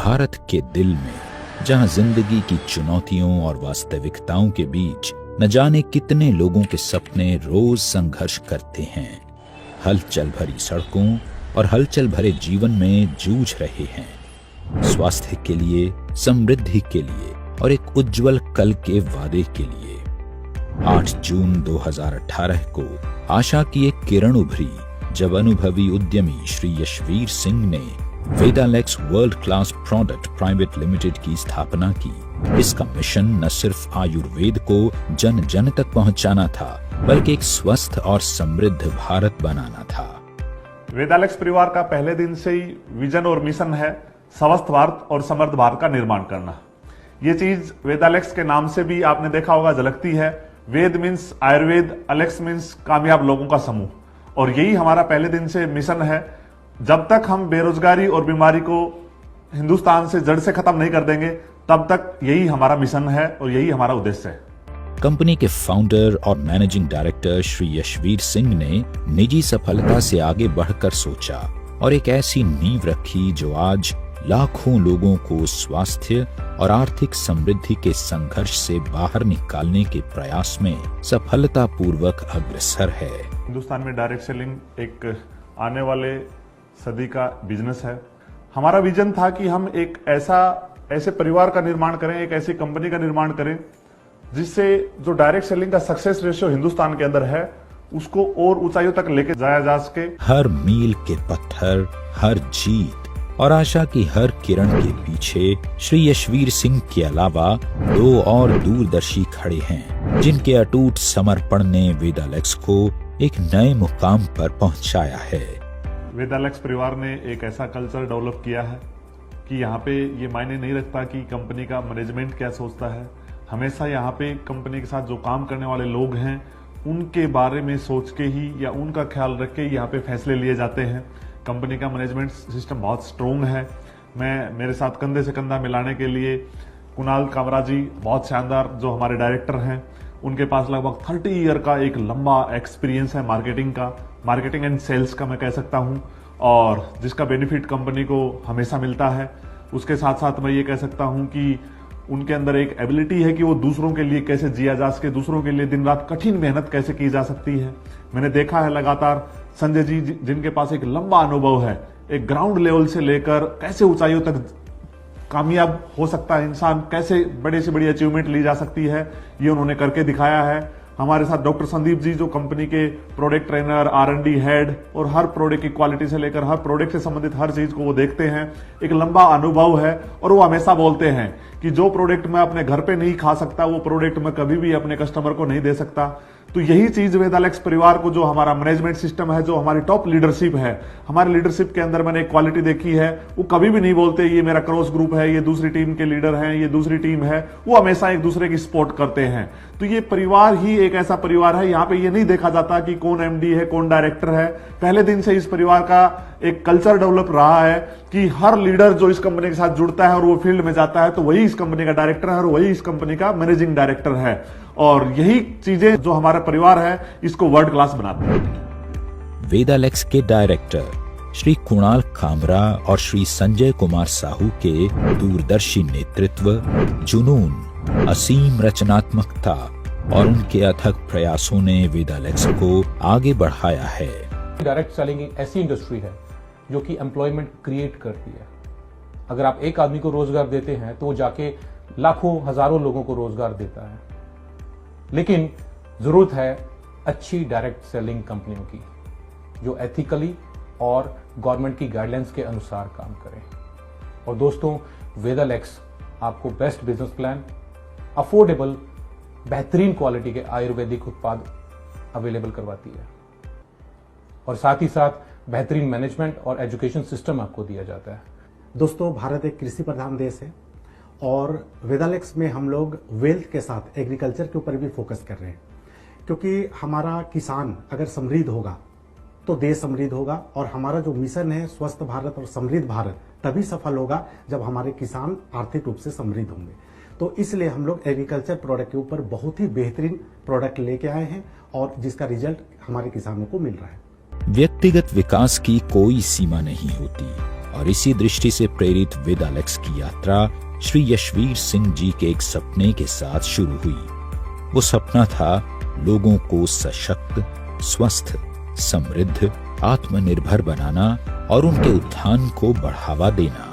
भारत के दिल में, जहां जिंदगी की चुनौतियों और वास्तविकताओं के बीच न जाने कितने लोगों के सपने रोज संघर्ष करते हैं, हलचल भरी सड़कों और हलचल भरे जीवन में जूझ रहे हैं, स्वास्थ्य के लिए, समृद्धि के लिए और एक उज्जवल कल के वादे के लिए। 8 जून 2018 को आशा की एक किरण उभरी जब अनुभवी उद्यमी श्री यशवीर सिंह ने Vedalex world class product private limited की स्थापना की। इसका मिशन न सिर्फ आयुर्वेद को जन जन तक पहुंचाना था, बल्कि एक स्वस्थ और समृद्ध भारत बनाना था। वेदालेक्स परिवार का पहले दिन से ही विजन और मिशन है स्वस्थ भारत और समृद्ध भारत का निर्माण करना। ये चीज वेदालेक्स के नाम से भी आपने देखा होगा झलकती है। वेद मीन्स आयुर्वेद, अलेक्स मीन्स कामयाब लोगों का समूह, और यही हमारा पहले दिन से मिशन है। जब तक हम बेरोजगारी और बीमारी को हिंदुस्तान से जड़ से खत्म नहीं कर देंगे, तब तक यही हमारा मिशन है और यही हमारा उद्देश्य है। कंपनी के फाउंडर और मैनेजिंग डायरेक्टर श्री यशवीर सिंह ने निजी सफलता से आगे बढ़कर सोचा और एक ऐसी नींव रखी जो आज लाखों लोगों को स्वास्थ्य और आर्थिक समृद्धि के संघर्ष से बाहर निकालने के प्रयास में सफलतापूर्वक अग्रसर है। हिंदुस्तान में डायरेक्ट सेलिंग एक आने वाले सदी का बिजनेस है। हमारा विजन था कि हम एक ऐसे परिवार का निर्माण करें, एक ऐसी कंपनी का निर्माण करें जिससे जो डायरेक्ट सेलिंग का सक्सेस रेशियो हिंदुस्तान के अंदर है, उसको और ऊंचाइयों तक लेके जाया जा सके। हर मील के पत्थर, हर जीत और आशा की हर किरण के पीछे श्री यशवीर सिंह के अलावा 2 और दूरदर्शी खड़े हैं, जिनके अटूट समर्पण ने वेदालेक्स को एक नए मुकाम पर पहुंचाया है। वेदालेक्स परिवार ने एक ऐसा कल्चर डेवलप किया है कि यहाँ पे ये मायने नहीं रखता कि कंपनी का मैनेजमेंट क्या सोचता है। हमेशा यहाँ पे कंपनी के साथ जो काम करने वाले लोग हैं, उनके बारे में सोच के ही या उनका ख्याल रख के यहाँ पे फैसले लिए जाते हैं। कंपनी का मैनेजमेंट सिस्टम बहुत स्ट्रोंग है। मेरे साथ कंधे से कंधा मिलाने के लिए कुणाल कामरा जी बहुत शानदार जो हमारे डायरेक्टर हैं, उनके पास लगभग 30 ईयर का एक लंबा एक्सपीरियंस है मार्केटिंग एंड सेल्स का मैं कह सकता हूं, और जिसका बेनिफिट कंपनी को हमेशा मिलता है। उसके साथ साथ मैं ये कह सकता हूं कि उनके अंदर एक एबिलिटी है कि वो दूसरों के लिए कैसे जिया जा सके, दूसरों के लिए दिन रात कठिन मेहनत कैसे की जा सकती है। मैंने देखा है लगातार संजय जी जिनके पास एक लंबा अनुभव है, एक ग्राउंड लेवल से लेकर कैसे ऊंचाइयों तक कामयाब हो सकता है इंसान, कैसे बड़े से बड़ी अचीवमेंट ली जा सकती है, ये उन्होंने करके दिखाया है। हमारे साथ डॉक्टर संदीप जी जो कंपनी के प्रोडक्ट ट्रेनर, R&D हेड, और हर प्रोडक्ट की क्वालिटी से लेकर हर प्रोडक्ट से संबंधित हर चीज को वो देखते हैं। एक लंबा अनुभव है और वो हमेशा बोलते हैं कि जो प्रोडक्ट मैं अपने घर पे नहीं खा सकता, वो प्रोडक्ट मैं कभी भी अपने कस्टमर को नहीं दे सकता। तो यही चीज वेदालेक्स परिवार को, जो हमारा मैनेजमेंट सिस्टम है, जो हमारी टॉप लीडरशिप है, हमारी लीडरशिप के अंदर मैंने एक क्वालिटी देखी है, वो कभी भी नहीं बोलते ये मेरा क्रॉस ग्रुप है, ये दूसरी टीम के लीडर हैं, ये दूसरी टीम है। वो हमेशा एक दूसरे की सपोर्ट करते हैं। तो ये परिवार ही एक ऐसा परिवार है, यहाँ पे ये नहीं देखा जाता कि कौन MD है, कौन डायरेक्टर है। पहले दिन से इस परिवार का एक कल्चर डेवलप रहा है कि हर लीडर जो इस कंपनी के साथ जुड़ता है और वो फील्ड में जाता है, तो वही इस कंपनी का डायरेक्टर है और वही इस कंपनी का मैनेजिंग डायरेक्टर है। और यही चीजें जो हमारा परिवार है, इसको वर्ल्ड क्लास बनाते हैं। वेदालेक्स के डायरेक्टर श्री कुणाल कामरा और श्री संजय कुमार साहू के दूरदर्शी नेतृत्व, जुनून, असीम रचनात्मकता और उनके अथक प्रयासों ने वेदालेक्स को आगे बढ़ाया है। डायरेक्ट सेलिंग एक ऐसी इंडस्ट्री है जो कि एम्प्लॉयमेंट क्रिएट करती है। अगर आप एक आदमी को रोजगार देते हैं तो वो जाके लाखों हजारों लोगों को रोजगार देता है। लेकिन जरूरत है अच्छी डायरेक्ट सेलिंग कंपनियों की जो एथिकली और गवर्नमेंट की गाइडलाइंस के अनुसार काम करें। और दोस्तों, वेदालेक्स आपको बेस्ट बिजनेस प्लान, अफोर्डेबल, बेहतरीन क्वालिटी के आयुर्वेदिक उत्पाद अवेलेबल करवाती है, और साथ ही साथ बेहतरीन मैनेजमेंट और एजुकेशन सिस्टम आपको दिया जाता है। दोस्तों, भारत एक कृषि प्रधान देश है और वेदालेक्स में हम लोग वेल्थ के साथ एग्रीकल्चर के ऊपर भी फोकस कर रहे हैं, क्योंकि हमारा किसान अगर समृद्ध होगा तो देश समृद्ध होगा, और हमारा जो मिशन है स्वस्थ भारत और समृद्ध भारत तभी सफल होगा जब हमारे किसान आर्थिक रूप से समृद्ध होंगे। तो इसलिए हम लोग एग्रीकल्चर प्रोडक्ट के ऊपर बहुत ही बेहतरीन प्रोडक्ट लेके आए हैं और जिसका रिजल्ट हमारे किसानों को मिल रहा है। व्यक्तिगत विकास की कोई सीमा नहीं होती, और इसी दृष्टि से प्रेरित वेदालेक्स की यात्रा श्री यशवीर सिंह जी के एक सपने के साथ शुरू हुई। वो सपना था लोगों को सशक्त, स्वस्थ, समृद्ध, आत्मनिर्भर बनाना और उनके उत्थान को बढ़ावा देना।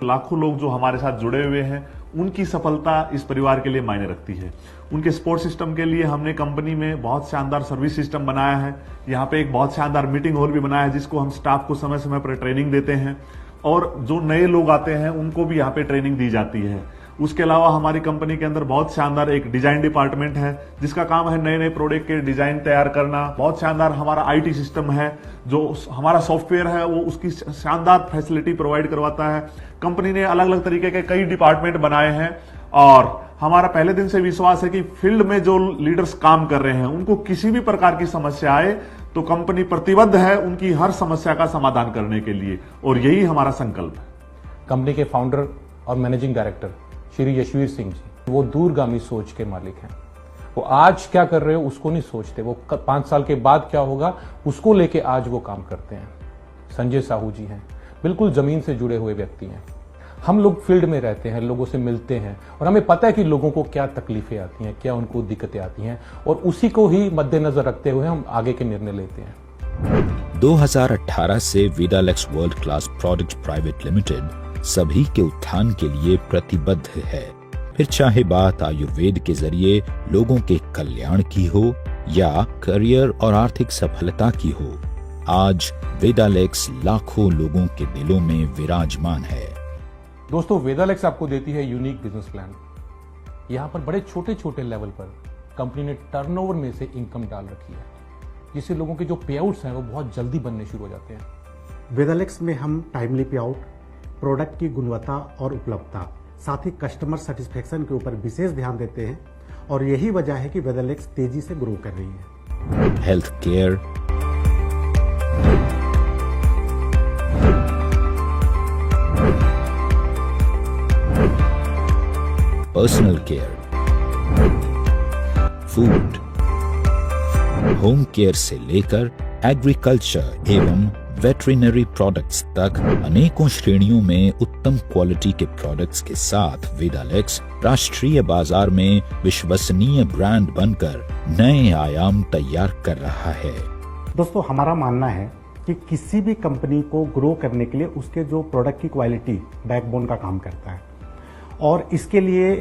लाखों लोग जो हमारे साथ जुड़े हुए हैं, उनकी सफलता इस परिवार के लिए मायने रखती है। उनके सपोर्ट सिस्टम के लिए हमने कंपनी में बहुत शानदार सर्विस सिस्टम बनाया है। यहाँ पे एक बहुत शानदार मीटिंग हॉल भी बनाया है, जिसको हम स्टाफ को समय समय पर ट्रेनिंग देते हैं, और जो नए लोग आते हैं उनको भी यहाँ पे ट्रेनिंग दी जाती है। उसके अलावा हमारी कंपनी के अंदर बहुत शानदार एक डिजाइन डिपार्टमेंट है, जिसका काम है नए नए प्रोडक्ट के डिजाइन तैयार करना। बहुत शानदार हमारा आईटी सिस्टम है, जो हमारा सॉफ्टवेयर है वो उसकी शानदार फैसिलिटी प्रोवाइड करवाता है। कंपनी ने अलग अलग तरीके के कई डिपार्टमेंट बनाए हैं, और हमारा पहले दिन से विश्वास है कि फील्ड में जो लीडर्स काम कर रहे हैं उनको किसी भी प्रकार की समस्या आए तो कंपनी प्रतिबद्ध है उनकी हर समस्या का समाधान करने के लिए, और यही हमारा संकल्प है। कंपनी के फाउंडर और मैनेजिंग डायरेक्टर श्री यशवीर सिंह जी, वो दूरगामी सोच के मालिक हैं। वो आज क्या कर रहे हो उसको नहीं सोचते, वो 5 साल के बाद क्या होगा उसको लेके आज वो काम करते हैं। संजय साहू जी हैं, बिल्कुल जमीन से जुड़े हुए व्यक्ति हैं। हम लोग फील्ड में रहते हैं, लोगों से मिलते हैं, और हमें पता है कि लोगों को क्या तकलीफें आती हैं, क्या उनको दिक्कतें आती हैं, और उसी को ही मद्देनजर रखते हुए हम आगे के निर्णय लेते हैं। 2018 से Vedalex world class product private limited सभी के उत्थान के लिए प्रतिबद्ध है। फिर चाहे बात आयुर्वेद के जरिए लोगों के कल्याण की हो या करियर और आर्थिक सफलता की हो, आज वेदालेक्स लाखों लोगों के दिलों में विराजमान है। दोस्तों, वेदालेक्स आपको देती है यूनिक बिजनेस प्लान। यहाँ पर बड़े छोटे छोटे लेवल पर कंपनी ने टर्नओवर में से इनकम डाल रखी है, जिससे लोगों के जो पे आउट्स हैं वो बहुत जल्दी बनने शुरू हो जाते हैं। वेदालेक्स में हम टाइमली पे आउट, प्रोडक्ट की गुणवत्ता और उपलब्धता, साथ ही कस्टमर सेटिस्फेक्शन के ऊपर विशेष ध्यान देते हैं, और यही वजह है कि वेदालेक्स तेजी से ग्रो कर रही है। Health care, personal care, food, home care से लेकर एग्रीकल्चर एवं वेटरिनरी प्रोडक्ट्स तक अनेकों श्रेणियों में उत्तम क्वालिटी के प्रोडक्ट्स के साथ वेदालेक्स राष्ट्रीय बाजार में विश्वसनीय ब्रांड बनकर नए आयाम तैयार कर रहा है। दोस्तों, हमारा मानना है कि किसी भी कंपनी को ग्रो करने के लिए उसके जो प्रोडक्ट की क्वालिटी बैकबोन का काम करता है, और इसके लिए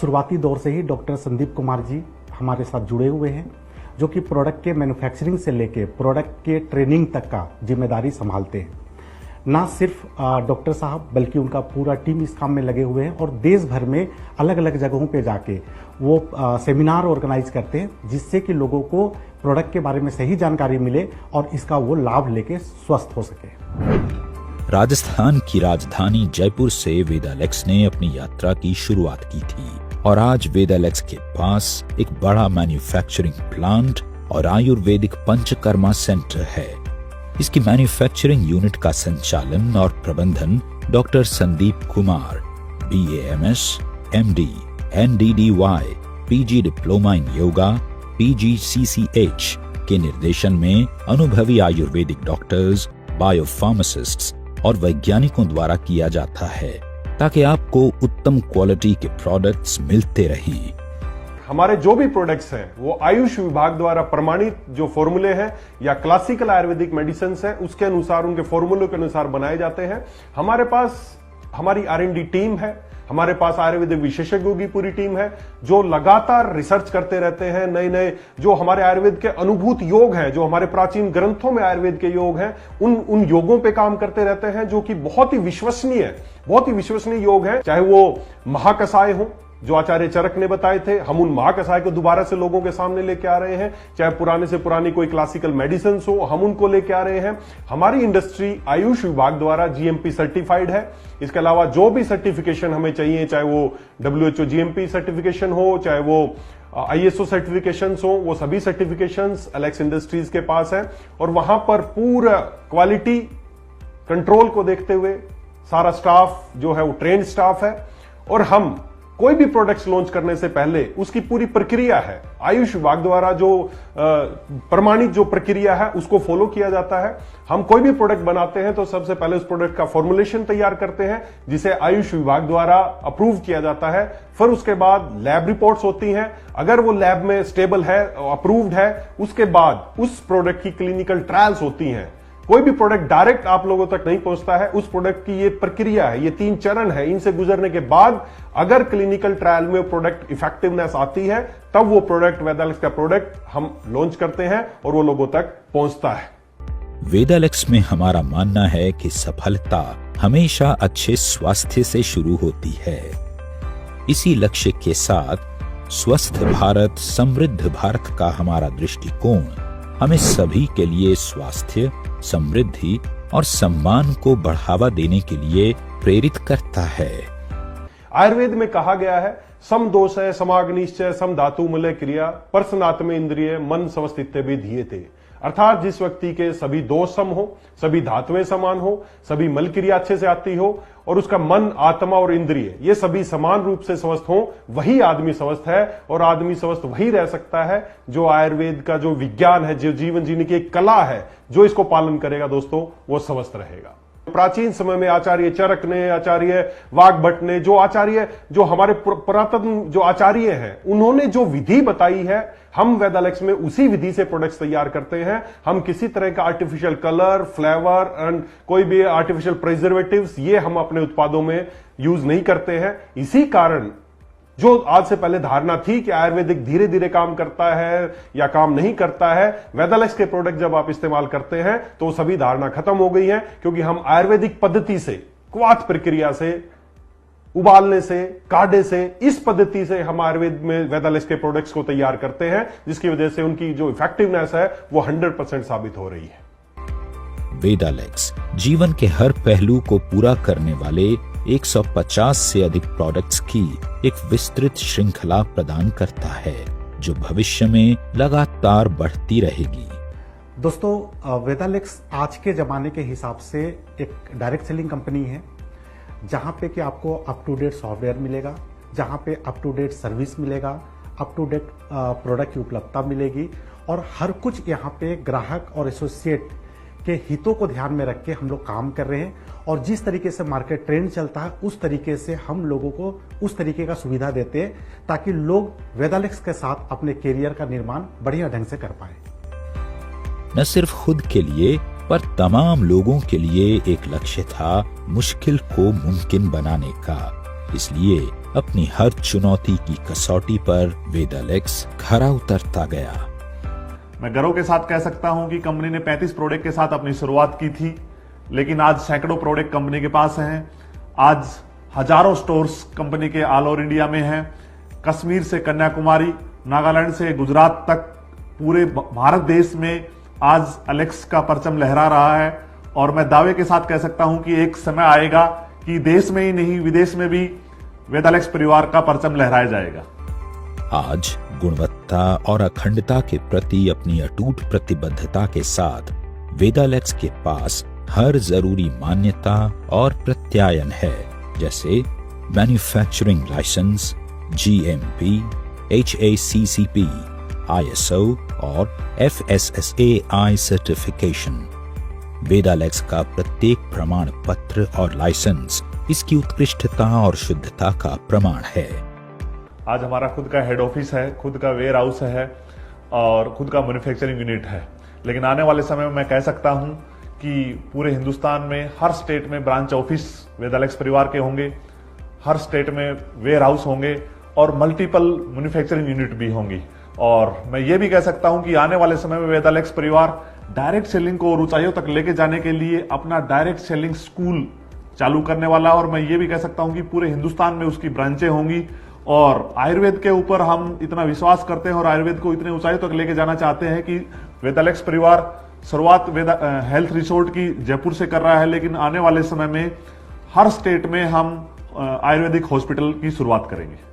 शुरुआती दौर से ही डॉक्टर संदीप कुमार जी हमारे साथ जुड़े हुए हैं, जो कि प्रोडक्ट के मैन्युफैक्चरिंग से लेके प्रोडक्ट के ट्रेनिंग तक का जिम्मेदारी संभालते हैं। ना सिर्फ डॉक्टर साहब बल्कि उनका पूरा टीम इस काम में लगे हुए हैं, और देश भर में अलग अलग जगहों पे जाके वो सेमिनार ऑर्गेनाइज करते हैं, जिससे कि लोगों को प्रोडक्ट के बारे में सही जानकारी मिले और इसका वो लाभ लेके स्वस्थ हो सके। राजस्थान की राजधानी जयपुर से वेदालेक्स ने अपनी यात्रा की शुरुआत की थी, और आज वेदालेक्स के पास एक बड़ा मैन्युफैक्चरिंग प्लांट और आयुर्वेदिक पंचकर्मा सेंटर है। इसकी मैन्युफैक्चरिंग यूनिट का संचालन और प्रबंधन doctor Sandeep Kumar, BAMS, MD, NDDY, PG diploma in yoga, PGCCH के निर्देशन में अनुभवी आयुर्वेदिक डॉक्टर्स, बायोफार्मासिस्ट्स और वैज्ञानिकों द्वारा किया जाता है, ताकि आपको उत्तम क्वालिटी के प्रोडक्ट्स मिलते रहें। हमारे जो भी प्रोडक्ट्स हैं वो आयुष विभाग द्वारा प्रमाणित जो फॉर्मूले हैं या क्लासिकल आयुर्वेदिक मेडिसिन हैं उसके अनुसार, उनके फॉर्मूलों के अनुसार बनाए जाते हैं। हमारे पास हमारी R&D टीम है, हमारे पास आयुर्वेदिक विशेषज्ञों की पूरी टीम है जो लगातार रिसर्च करते रहते हैं। नए नए जो हमारे आयुर्वेद के अनुभूत योग हैं, जो हमारे प्राचीन ग्रंथों में आयुर्वेद के योग हैं, उन योगों पे काम करते रहते हैं, जो कि बहुत ही विश्वसनीय योग हैं। चाहे वो महाकषाय हो जो आचार्य चरक ने बताए थे, हम उन महाकषाय को दोबारा से लोगों के सामने लेके आ रहे हैं। चाहे पुराने से पुरानी कोई क्लासिकल मेडिसिन हो, हम उनको लेके आ रहे हैं। हमारी इंडस्ट्री आयुष विभाग द्वारा GMP सर्टिफाइड है। इसके अलावा जो भी सर्टिफिकेशन हमें चाहिए, चाहे वो WHO GMP सर्टिफिकेशन हो, चाहे वो ISO सर्टिफिकेशन हो, वो सभी सर्टिफिकेशंस एलेक्स इंडस्ट्रीज के पास है। और वहां पर पूरा क्वालिटी कंट्रोल को देखते हुए सारा स्टाफ जो है वो ट्रेन्ड स्टाफ है, और हम कोई भी प्रोडक्ट्स लॉन्च करने से पहले उसकी पूरी प्रक्रिया है, आयुष विभाग द्वारा जो प्रमाणित जो प्रक्रिया है उसको फॉलो किया जाता है। हम कोई भी प्रोडक्ट बनाते हैं तो सबसे पहले उस प्रोडक्ट का फॉर्मुलेशन तैयार करते हैं जिसे आयुष विभाग द्वारा अप्रूव किया जाता है। फिर उसके बाद लैब रिपोर्ट्स होती हैं, अगर वो लैब में स्टेबल है, अप्रूव्ड है, उसके बाद उस प्रोडक्ट की क्लिनिकल ट्रायल्स होती हैं। कोई भी प्रोडक्ट डायरेक्ट आप लोगों तक नहीं पहुंचता है, उस प्रोडक्ट की ये प्रक्रिया है, ये 3 चरण है, इनसे गुजरने के बाद अगर क्लिनिकल ट्रायल में प्रोडक्ट इफेक्टिवनेस आती है तब वो प्रोडक्ट वेदालेक्स का प्रोडक्ट हम लॉन्च करते हैं और वो लोगों तक पहुंचता है। वेदालेक्स में हमारा मानना है कि सफलता हमेशा अच्छे स्वास्थ्य से शुरू होती है। इसी लक्ष्य के साथ स्वस्थ भारत समृद्ध भारत का हमारा दृष्टिकोण हमें सभी के लिए स्वास्थ्य, समृद्धि और सम्मान को बढ़ावा देने के लिए प्रेरित करता है। आयुर्वेद में कहा गया है, सम दोष है समाग्निश्चय सम धातु मलय क्रिया परसनात्म इंद्रिय मन स्वस्थित्य भी धीये थे। अर्थात जिस व्यक्ति के सभी दोष सम हो, सभी धातुएं समान हो, सभी मल क्रिया अच्छे से आती हो और उसका मन, आत्मा और इंद्रिय ये सभी समान रूप से स्वस्थ हो, वही आदमी स्वस्थ है। और आदमी स्वस्थ वही रह सकता है जो आयुर्वेद का जो विज्ञान है, जो जीवन जीने की एक कला है, जो इसको पालन करेगा दोस्तों, वो स्वस्थ रहेगा। प्राचीन समय में आचार्य चरक ने, आचार्य वाग्भट ने, जो हमारे पुरातन जो आचार्य हैं, उन्होंने जो विधि बताई है, हम वेदालेक्स में उसी विधि से प्रोडक्ट्स तैयार करते हैं। हम किसी तरह का आर्टिफिशियल कलर, फ्लेवर एंड कोई भी आर्टिफिशियल प्रिजर्वेटिव्स ये हम अपने उत्पादों में यूज नहीं करते हैं। इसी कारण जो आज से पहले धारणा थी कि आयुर्वेदिक धीरे धीरे काम करता है या काम नहीं करता है, वेदालेक्स के प्रोडक्ट जब आप इस्तेमाल करते हैं तो सभी धारणा खत्म हो गई है, क्योंकि हम आयुर्वेदिक पद्धति से, क्वाथ प्रक्रिया से, उबालने से, काढ़े से, इस पद्धति से हम आयुर्वेद में वेदालेक्स के प्रोडक्ट्स को तैयार करते हैं, जिसकी वजह से उनकी जो इफेक्टिवनेस है वो 100% साबित हो रही है। वेदालेक्स जीवन के हर पहलू को पूरा करने वाले 150 से अधिक प्रोडक्ट्स की एक विस्तृत श्रृंखला प्रदान करता है, जो भविष्य में लगातार बढ़ती रहेगी। दोस्तों, वेदालेक्स आज के ज़माने के हिसाब से एक डायरेक्ट सेलिंग कंपनी है, जहाँ पे कि आपको अप टू डेट सॉफ्टवेयर मिलेगा, जहाँ पे अप टू डेट सर्विस मिलेगा, अप टू डेट प्रोडक्ट की उपलब्धता मिलेगी और हर कुछ यहाँ पे ग्राहक और एसोसिएट के हितों को ध्यान में रख के हम लोग काम कर रहे हैं। और जिस तरीके से मार्केट ट्रेंड चलता है उस तरीके से हम लोगों को उस तरीके का सुविधा देते हैं, ताकि लोग वेदालेक्स के साथ अपने कैरियर का निर्माण बढ़िया ढंग से कर पाए। न सिर्फ खुद के लिए पर तमाम लोगों के लिए एक लक्ष्य था मुश्किल को मुमकिन बनाने का। इसलिए अपनी हर चुनौती की कसौटी पर वेदालेक्स खरा उतरता गया। मैं गर्व के साथ कह सकता हूं कि कंपनी ने 35 प्रोडक्ट के साथ अपनी शुरुआत की थी, लेकिन आज सैकड़ों प्रोडक्ट कंपनी के पास हैं। आज हजारों स्टोर्स कंपनी के ऑल ओवर इंडिया में हैं। कश्मीर से कन्याकुमारी, नागालैंड से गुजरात तक पूरे भारत देश में आज एलेक्स का परचम लहरा रहा है। और मैं दावे के साथ कह सकता हूं कि एक समय आएगा कि देश में ही नहीं विदेश में भी वेदालेक्स परिवार का परचम लहराया जाएगा। आज गुणवत्ता और अखंडता के प्रति अपनी अटूट प्रतिबद्धता के साथ वेदालेक्स के पास हर जरूरी मान्यता और प्रत्यायन है, जैसे manufacturing licence, GMP, HACCP, ISO और FSSAI सर्टिफिकेशन। वेदालेक्स का प्रत्येक प्रमाण पत्र और लाइसेंस इसकी उत्कृष्टता और शुद्धता का प्रमाण है। आज हमारा खुद का हेड ऑफिस है, खुद का वेयर हाउस है और खुद का मैन्युफैक्चरिंग यूनिट है। लेकिन आने वाले समय में मैं कह सकता हूं कि पूरे हिंदुस्तान में हर स्टेट में ब्रांच ऑफिस वेदालेक्स परिवार के होंगे, हर स्टेट में वेयर हाउस होंगे और मल्टीपल मैन्युफैक्चरिंग यूनिट भी होंगी। और मैं ये भी कह सकता हूं कि आने वाले समय में वेदालेक्स परिवार डायरेक्ट सेलिंग को और ऊंचाइयों तक लेके जाने के लिए अपना डायरेक्ट सेलिंग स्कूल चालू करने वाला है। और मैं ये भी कह सकता हूं कि पूरे हिंदुस्तान में उसकी ब्रांचें होंगी। और आयुर्वेद के ऊपर हम इतना विश्वास करते हैं और आयुर्वेद को इतने ऊंचाई तक लेके जाना चाहते हैं कि वेदालेक्स परिवार शुरुआत हेल्थ रिसोर्ट की जयपुर से कर रहा है, लेकिन आने वाले समय में हर स्टेट में हम आयुर्वेदिक हॉस्पिटल की शुरुआत करेंगे।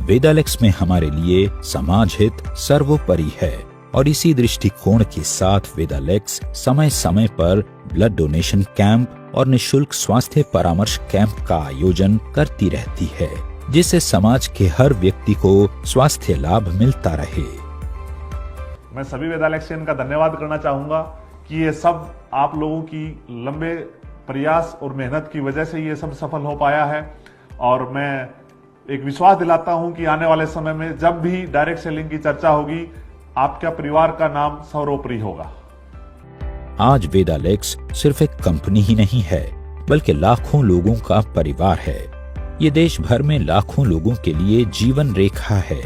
वेदालेक्स में हमारे लिए समाज हित सर्वोपरि है और इसी दृष्टिकोण के साथ वेदालेक्स समय समय पर ब्लड डोनेशन कैंप और निःशुल्क स्वास्थ्य परामर्श कैंप का आयोजन करती रहती है, जिससे समाज के हर व्यक्ति को स्वास्थ्य लाभ मिलता रहे। मैं सभी वेदालेक्सियन का धन्यवाद करना चाहूंगा कि ये सब आप लोगों की लंबे प्रयास और मेहनत की वजह से ये सब सफल हो पाया है। और मैं एक विश्वास दिलाता हूं कि आने वाले समय में जब भी डायरेक्ट सेलिंग की चर्चा होगी, आपका परिवार का नाम सर्वोपरि होगा। आज वेदालेक्स सिर्फ एक कंपनी ही नहीं है, बल्कि लाखों लोगों का परिवार है। ये देश भर में लाखों लोगों के लिए जीवन रेखा है।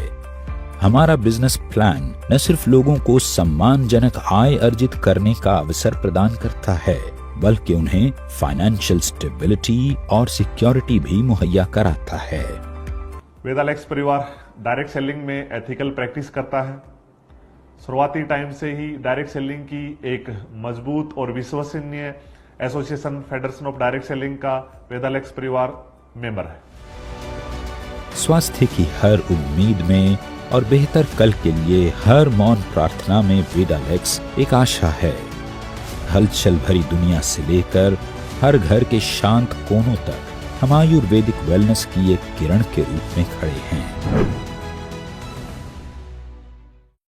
हमारा बिजनेस प्लान न सिर्फ लोगों को सम्मानजनक आय अर्जित करने का अवसर प्रदान करता है, बल्कि उन्हें फाइनेंशियल स्टेबिलिटी और सिक्योरिटी भी मुहैया कराता है। वेदालेक्स परिवार डायरेक्ट सेलिंग में एथिकल प्रैक्टिस करता है। शुरुआती टाइम से ही डायरेक्ट सेलिंग की एक मजबूत और विश्वसनीय association federation of direct selling का वेदालेक्स परिवार मेंबर है। स्वास्थ्य की हर उम्मीद में और बेहतर कल के लिए हर मौन प्रार्थना में वेदालेक्स एक आशा है। हलचल भरी दुनिया से लेकर हर घर के शांत कोनों तक हम आयुर्वेदिक वेलनेस की एक किरण के रूप में खड़े हैं।